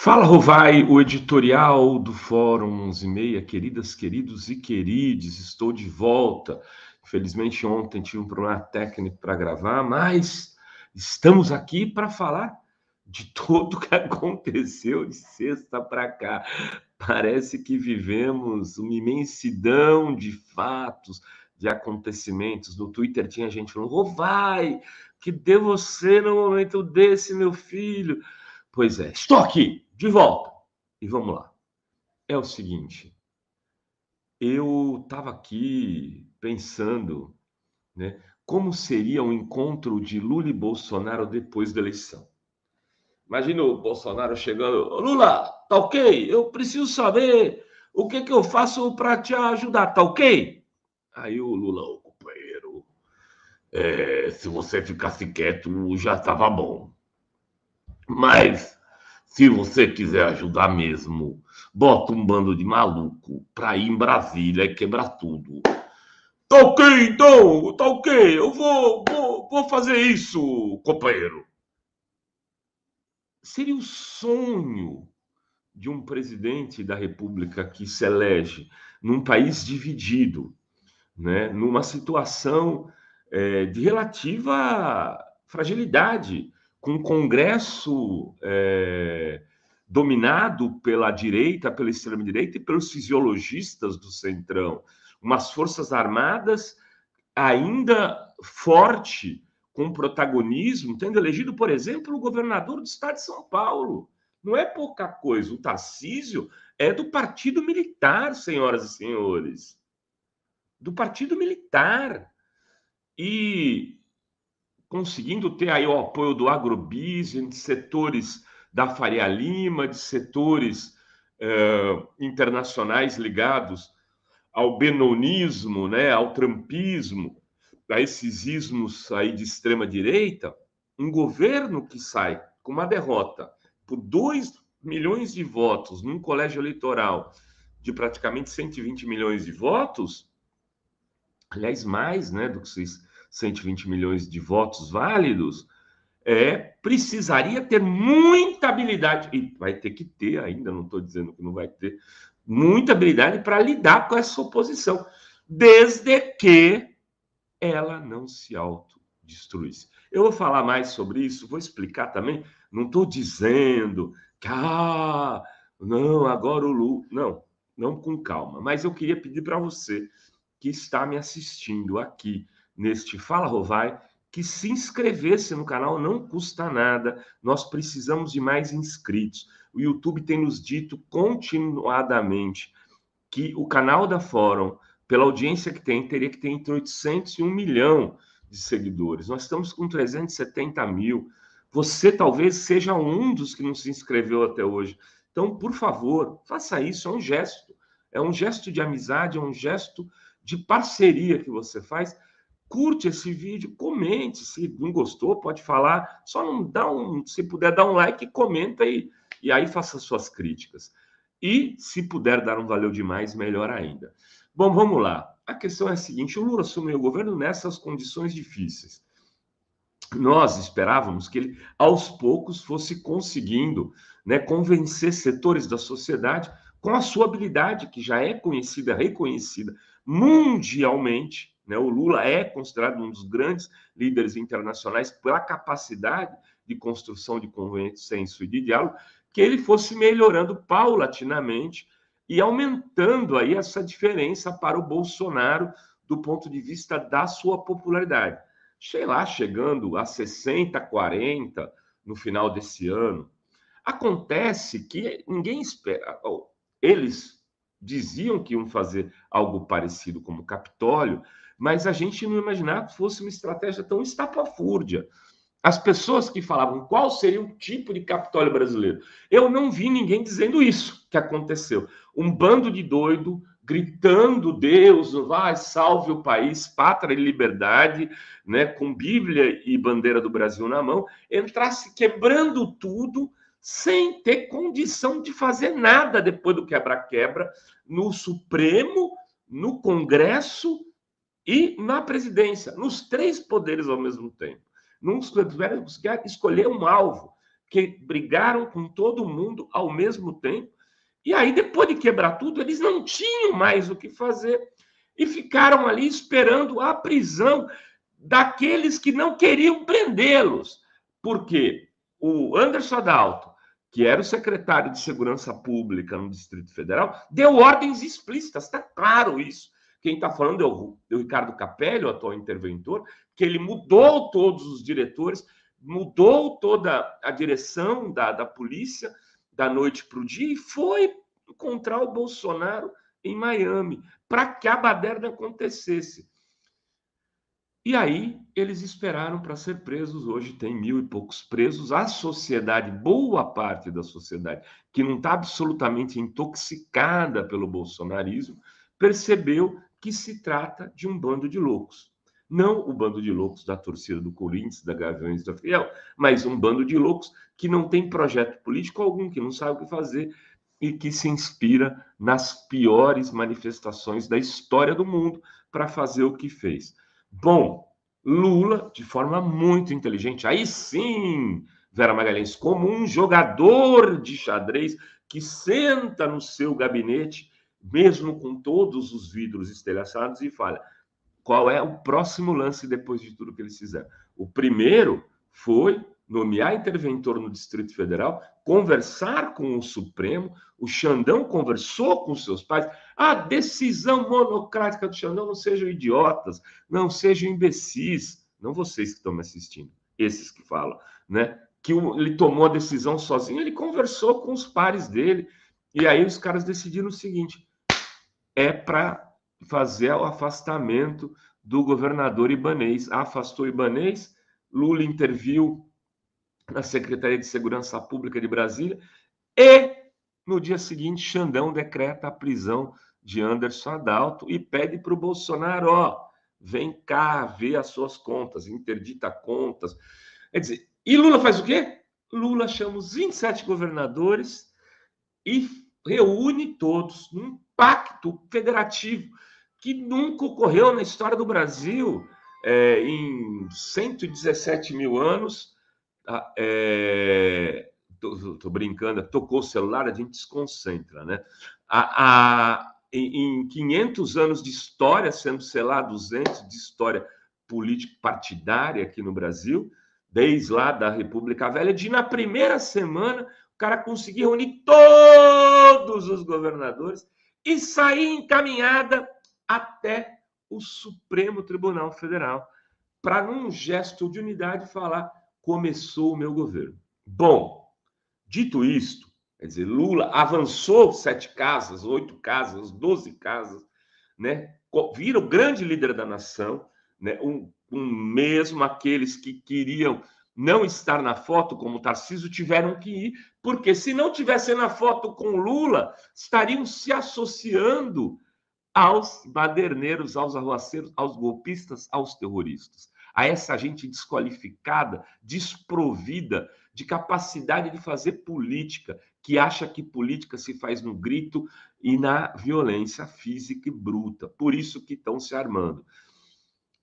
Fala, Rovai, o editorial do Fórum 11:30. Queridas, queridos e querides, estou de volta. Infelizmente, ontem tive um problema técnico para gravar, mas estamos aqui para falar de tudo que aconteceu de sexta para cá. Parece que vivemos uma imensidão de fatos, de acontecimentos. No Twitter tinha gente falando: Rovai, que deu você no momento desse, meu filho? Pois é, estou aqui, de volta. E vamos lá. É o seguinte, eu estava aqui pensando, né, como seria um encontro de Lula e Bolsonaro depois da eleição. Imagina o Bolsonaro chegando: Lula, tá ok? Eu preciso saber o que eu faço para te ajudar, tá ok? Aí o Lula: ô companheiro, se você ficasse quieto já estava bom. Mas se você quiser ajudar mesmo, bota um bando de maluco pra ir em Brasília e quebrar tudo. Tá ok, então, tá ok. Eu vou fazer isso, companheiro. Seria o sonho de um presidente da República que se elege num país dividido, né? Numa situação de relativa fragilidade, com um Congresso dominado pela direita, pela extrema-direita e pelos fisiologistas do Centrão, umas forças armadas ainda forte, com protagonismo, tendo elegido, por exemplo, o governador do estado de São Paulo. Não é pouca coisa. O Tarcísio é do Partido Militar, senhoras e senhores. Do Partido Militar. E conseguindo ter aí o apoio do agrobusiness, de setores da Faria Lima, de setores internacionais ligados ao benonismo, né, ao trumpismo, a esses ismos aí de extrema direita, um governo que sai com uma derrota por 2 milhões de votos num colégio eleitoral de praticamente 120 milhões de votos, aliás, mais, né, do que 120 milhões de votos válidos, precisaria ter muita habilidade, e vai ter que ter ainda, não estou dizendo que não vai ter, muita habilidade para lidar com essa oposição, desde que ela não se autodestruísse. Eu vou falar mais sobre isso, vou explicar também, não estou dizendo que, não, agora o Lula... Não, não, com calma, mas eu queria pedir para você que está me assistindo aqui neste Fala Rovai, que se inscrevesse no canal, não custa nada, nós precisamos de mais inscritos. O YouTube tem nos dito continuadamente que o canal da Fórum, pela audiência que tem, teria que ter entre 800 e 1 milhão de seguidores. Nós estamos com 370 mil. Você talvez seja um dos que não se inscreveu até hoje. Então, por favor, faça isso, é um gesto. É um gesto de amizade, é um gesto de parceria que você faz. Curte esse vídeo, comente. Se não gostou, pode falar. Só não dá se puder dar um like, comenta e aí faça suas críticas. E se puder dar um valeu demais, melhor ainda. Bom, vamos lá. A questão é a seguinte: o Lula assumiu o governo nessas condições difíceis. Nós esperávamos que ele, aos poucos, fosse conseguindo, né, convencer setores da sociedade com a sua habilidade, que já é conhecida, reconhecida mundialmente. Né? O Lula é considerado um dos grandes líderes internacionais pela capacidade de construção de consenso e de diálogo, que ele fosse melhorando paulatinamente e aumentando aí essa diferença para o Bolsonaro do ponto de vista da sua popularidade. Sei lá, chegando a 60, 40 no final desse ano. Acontece que ninguém espera. Eles diziam que iam fazer algo parecido como o Capitólio, mas a gente não imaginava que fosse uma estratégia tão estapafúrdia. As pessoas que falavam qual seria o tipo de Capitólio brasileiro, eu não vi ninguém dizendo isso que aconteceu. Um bando de doido gritando: Deus, vai, salve o país, pátria e liberdade, né, com Bíblia e bandeira do Brasil na mão, entrasse quebrando tudo, sem ter condição de fazer nada depois do quebra-quebra, no Supremo, no Congresso e na presidência, nos 3 poderes ao mesmo tempo. Não tiveram que escolher um alvo. que brigaram com todo mundo ao mesmo tempo. E aí, depois de quebrar tudo, eles não tinham mais o que fazer e ficaram ali esperando a prisão daqueles que não queriam prendê-los. Por quê? O Anderson Adalto, que era o secretário de Segurança Pública no Distrito Federal, deu ordens explícitas, está claro isso. Quem está falando é o Ricardo Capelli, o atual interventor, que ele mudou todos os diretores, mudou toda a direção da polícia da noite para o dia e foi encontrar o Bolsonaro em Miami, para que a baderna acontecesse. E aí eles esperaram para ser presos. Hoje tem 1.000 e poucos presos. A sociedade, boa parte da sociedade, que não está absolutamente intoxicada pelo bolsonarismo, percebeu que se trata de um bando de loucos. Não o bando de loucos da torcida do Corinthians, da Gaviões da Fiel, mas um bando de loucos que não tem projeto político algum, que não sabe o que fazer e que se inspira nas piores manifestações da história do mundo para fazer o que fez. Bom, Lula, de forma muito inteligente, aí sim, Vera Magalhães, como um jogador de xadrez que senta no seu gabinete, mesmo com todos os vidros estelhaçados, e fala: qual é o próximo lance depois de tudo que eles fizeram? O primeiro foi nomear interventor no Distrito Federal, conversar com o Supremo. O Xandão conversou com seus pais. A decisão monocrática do Xandão, não sejam idiotas, não sejam imbecis, não vocês que estão me assistindo, esses que falam, né? Que ele tomou a decisão sozinho, ele conversou com os pares dele, e aí os caras decidiram o seguinte: é para fazer o afastamento do governador Ibanez. Afastou Ibanez, Lula interviu na Secretaria de Segurança Pública de Brasília e, no dia seguinte, Xandão decreta a prisão de Anderson Adalto e pede para o Bolsonaro: ó, vem cá ver as suas contas, interdita contas. Quer dizer, e Lula faz o quê? Lula chama os 27 governadores e reúne todos num pacto federativo que nunca ocorreu na história do Brasil. Em 117 mil anos, tô brincando, tocou o celular, a gente desconcentra, né? Em 500 anos de história, sendo, sei lá, 200 de história político-partidária aqui no Brasil, desde lá da República Velha, de na primeira semana o cara conseguir reunir todos os governadores e sair encaminhada até o Supremo Tribunal Federal, para, num gesto de unidade, falar: começou o meu governo. Bom, dito isto, quer dizer, Lula avançou 7 casas, 8 casas, 12 casas, né? Vira o grande líder da nação, né? Mesmo aqueles que queriam não estar na foto, como Tarcísio, tiveram que ir, porque se não tivessem na foto com Lula, estariam se associando aos baderneiros, aos arruaceiros, aos golpistas, aos terroristas, a essa gente desqualificada, desprovida de capacidade de fazer política, que acha que política se faz no grito e na violência física e bruta. Por isso que estão se armando.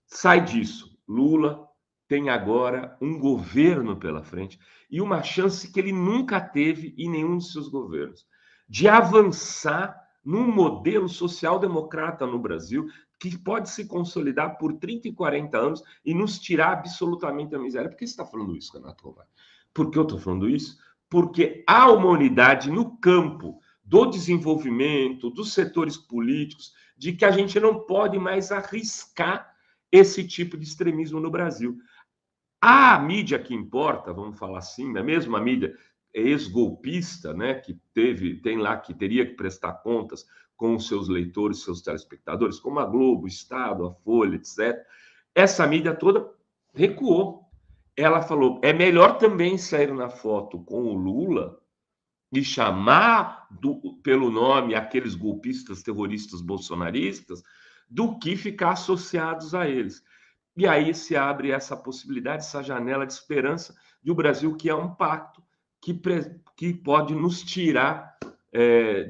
Sai disso. Lula tem agora um governo pela frente e uma chance que ele nunca teve em nenhum dos seus governos, de avançar num modelo social-democrata no Brasil que pode se consolidar por 30 e 40 anos e nos tirar absolutamente da miséria. Por que você está falando isso, Renato Kovács? Por que eu estou falando isso? Porque há uma unidade no campo do desenvolvimento, dos setores políticos, de que a gente não pode mais arriscar esse tipo de extremismo no Brasil. A mídia que importa, vamos falar assim, a mesma mídia ex-golpista, né, que tem lá que teria que prestar contas com os seus leitores, seus telespectadores, como a Globo, o Estado, a Folha, etc. Essa mídia toda recuou. Ela falou: é melhor também sair na foto com o Lula e chamar pelo nome aqueles golpistas, terroristas, bolsonaristas, do que ficar associados a eles. E aí se abre essa possibilidade, essa janela de esperança de o Brasil, que é um pacto que pode nos tirar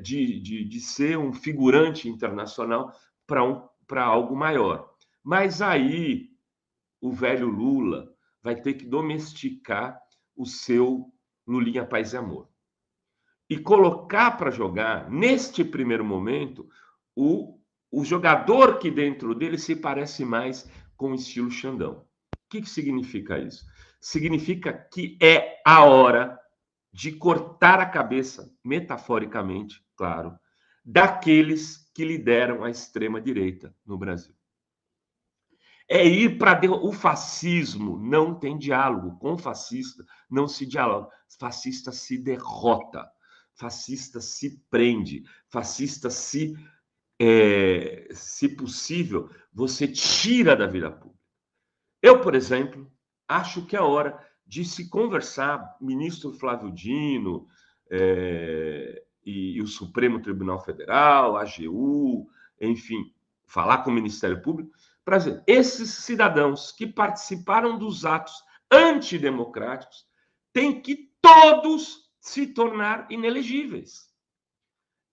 de ser um figurante internacional para algo maior. Mas aí o velho Lula vai ter que domesticar o seu no Linha Paz e Amor. E colocar para jogar, neste primeiro momento, o jogador que dentro dele se parece mais com o estilo Xandão. O que significa isso? Significa que é a hora de cortar a cabeça, metaforicamente, claro, daqueles que lideram a extrema-direita no Brasil. É ir para o fascismo não tem diálogo. Com o fascista não se dialoga. Fascista se derrota. Fascista se prende. Fascista se possível, você tira da vida pública. Eu, por exemplo, acho que é hora de se conversar, ministro Flávio Dino e o Supremo Tribunal Federal, a AGU, enfim, falar com o Ministério Público, para dizer, esses cidadãos que participaram dos atos antidemocráticos têm que todos se tornar inelegíveis.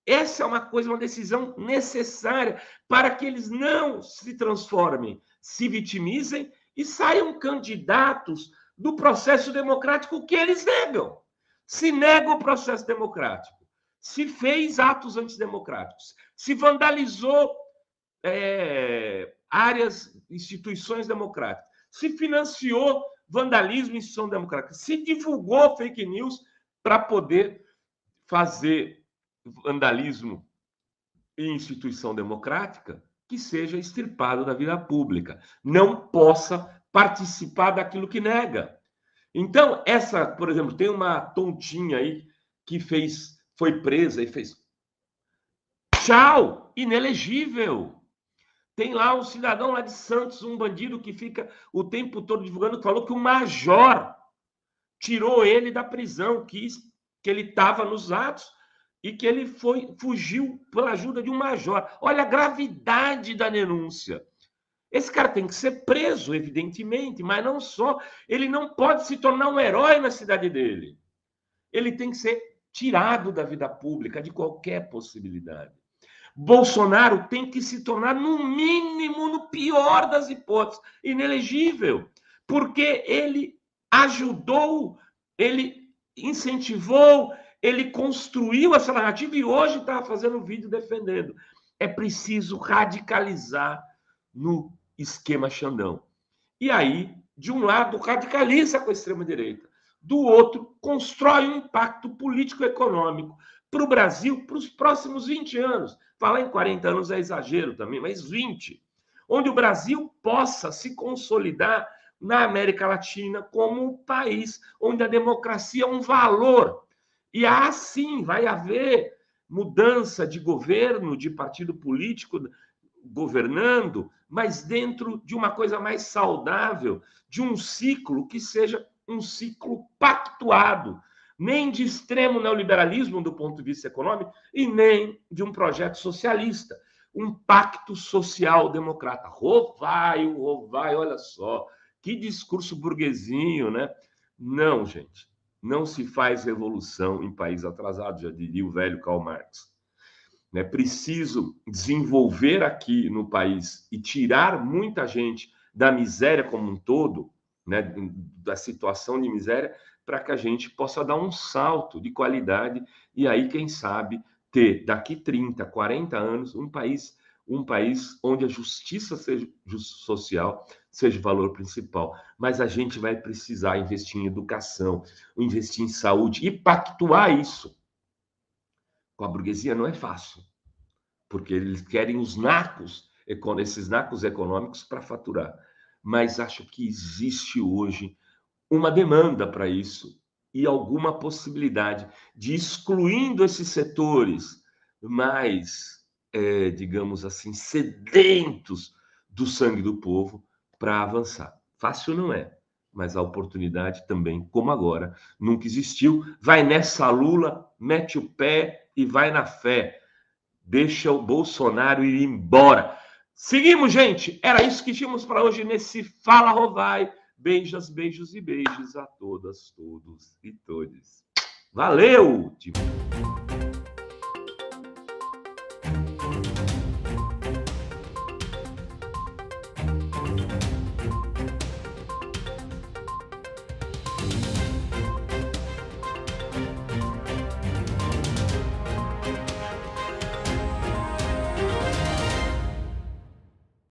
Essa é uma decisão necessária para que eles não se transformem, se vitimizem e saiam candidatos do processo democrático que eles negam. Se nega o processo democrático, se fez atos antidemocráticos, se vandalizou áreas, instituições democráticas, se financiou vandalismo em instituição democrática, se divulgou fake news para poder fazer vandalismo em instituição democrática, que seja extirpado da vida pública, não possa participar daquilo que nega. Então, por exemplo, tem uma tontinha aí que foi presa e fez tchau, inelegível. Tem lá um cidadão lá de Santos, um bandido que fica o tempo todo divulgando, que falou que o major tirou ele da prisão, que ele estava nos atos e que ele fugiu pela ajuda de um major. Olha a gravidade da denúncia. Esse cara tem que ser preso, evidentemente, mas não só. Ele não pode se tornar um herói na cidade dele. Ele tem que ser tirado da vida pública, de qualquer possibilidade. Bolsonaro tem que se tornar, no mínimo, no pior das hipóteses, inelegível, porque ele ajudou, ele incentivou, ele construiu essa narrativa e hoje está fazendo um vídeo defendendo. É preciso radicalizar no esquema Xandão. E aí, de um lado, radicaliza com a extrema-direita. Do outro, constrói um impacto político-econômico para o Brasil para os próximos 20 anos. Falar em 40 anos é exagero também, mas 20. Onde o Brasil possa se consolidar na América Latina como um país onde a democracia é um valor. E assim vai haver mudança de governo, de partido político governando, mas dentro de uma coisa mais saudável, de um ciclo que seja um ciclo pactuado, nem de extremo neoliberalismo do ponto de vista econômico e nem de um projeto socialista, um pacto social-democrata. Rovai, olha só, que discurso burguesinho, né? Não, gente, não se faz revolução em país atrasado, já diria o velho Karl Marx. É preciso desenvolver aqui no país e tirar muita gente da miséria como um todo, né, da situação de miséria, para que a gente possa dar um salto de qualidade e aí, quem sabe, ter daqui 30, 40 anos um país onde a justiça social seja o valor principal. Mas a gente vai precisar investir em educação, investir em saúde e pactuar isso. Com a burguesia não é fácil, porque eles querem esses nacos econômicos para faturar. Mas acho que existe hoje uma demanda para isso e alguma possibilidade de excluindo esses setores mais, digamos assim, sedentos do sangue do povo para avançar. Fácil não é, mas a oportunidade também, como agora, nunca existiu. Vai nessa Lula, mete o pé e vai na fé. Deixa o Bolsonaro ir embora. Seguimos, gente. Era isso que tínhamos para hoje nesse Fala Rovai. Beijos, beijos e beijos a todas, todos e todes. Valeu!